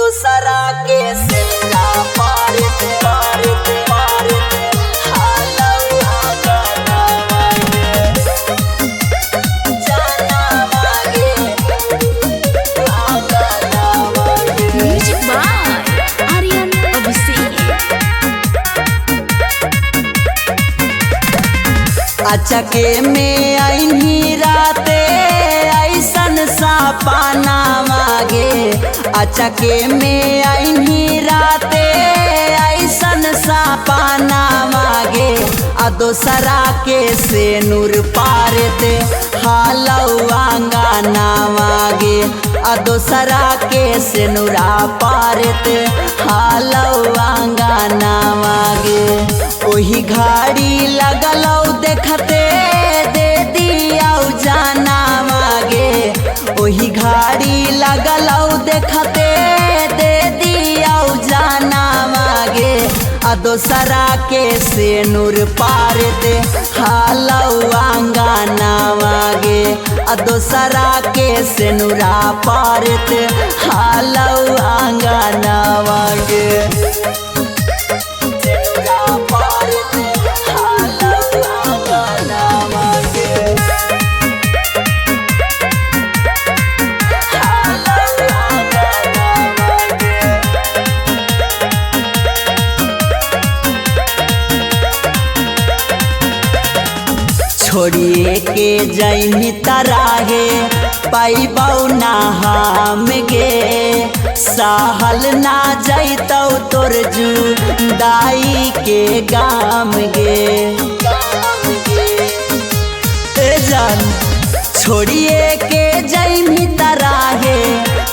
दूसरा के सेना पारित पारित पारित हालवा गाना मांगे जाना मांगे गाना मांगे। Music by Aryan Abhishek. अचके में आईनी राते ऐसन सपना मांगे अचके में आईनी राते ऐसन सपना मांगे आ दोसरा के से नूर पारते हालवा गाना मांगे आ दोसरा के से नूरा पारते हालवा गाना मांगे। ओही घाड़ी लगलौ देखते दे दिया जाना मांगे ओही घाड़ी लगलौ देखते दे दिया जाना मांगे आ दोसरा के से नूर पारते हालवा गाना मांगे आ दोसरा के से नूरा पारते हालवा गाना मांगे। छोड़िए के जैनी तराहे पैबौ ना हम गे सहल ना जैतौ तोर जुदाई के गाम गे ए जान छोड़िए के जैनी तराहे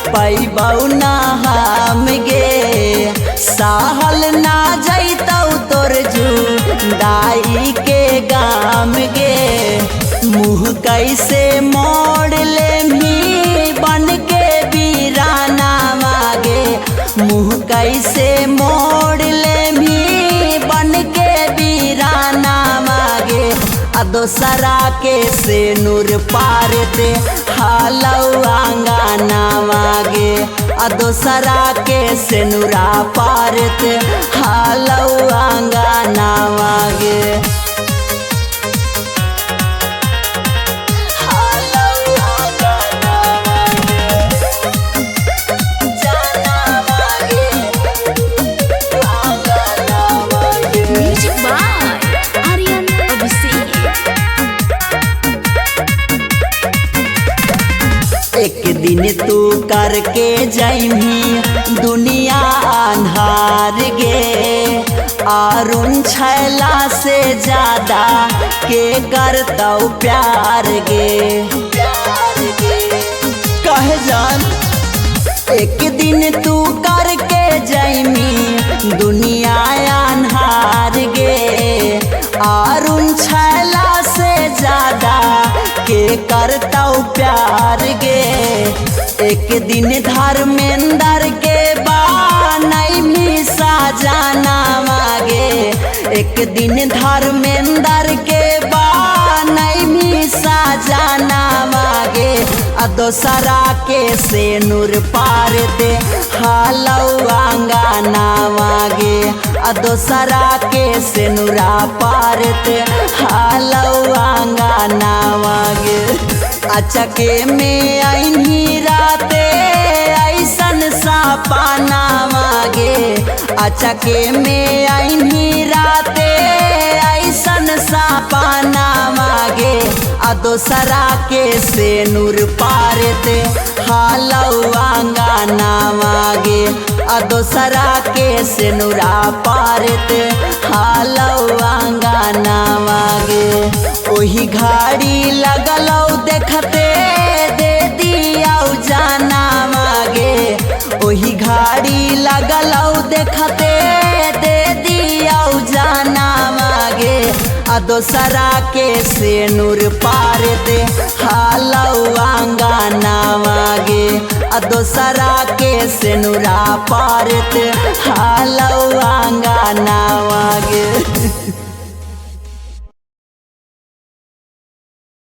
पैबौ ना हम गे सहल ना जैतौ तोर जुदाई के गाम गे। मुँह कैसे मोड़ ले मी बन के वीराना मांगे मुँह कैसे मोड़ ले मी बन के वीराना मांगे आ दोसरा के से नूर पारते हालवा गाना मांगे आ दोसरा के से नूरा पारते हालवा गाना मांगे। Music by Aryan Abhishek. एक दिन तू करके जैमी दुनिया अन्हार गे अरुण छैला से ज्यादा के करतौ प्यार गे कहे जान। एक दिन तू करके जैमी दुनिया अन्हार गे अरुण छैला से ज्यादा के करतौ प्यार गे। एक दिन धर्मेंद्र के बानई भी साजाना मांगे एक दिन धर्मेंद्र के बानई भी साजाना मांगे आ दोसरा के से नूर पारते हालवा गाना मांगे आ दोसरा के से नूरा पारते हालवा गाना मांगे। अचके में आईनी राते ऐसन सपना मांगे अचके में आईनी राते ऐसन सपना मांगे आ दोसरा के से नूर पारते हालवा गाना मांगे आ दोसरा के से नूरा पारते हालवा गाना मांगे। ओही घाड़ी लगलौ देखते दे दिया जाना मांगे ओही घाड़ी लगलौ देखते दे दिया जाना मांगे आ दोसरा के से नूर पारते हालवा गाना मांगे आ दोसरा के से नूरा पारते हालवा गाना मांगे।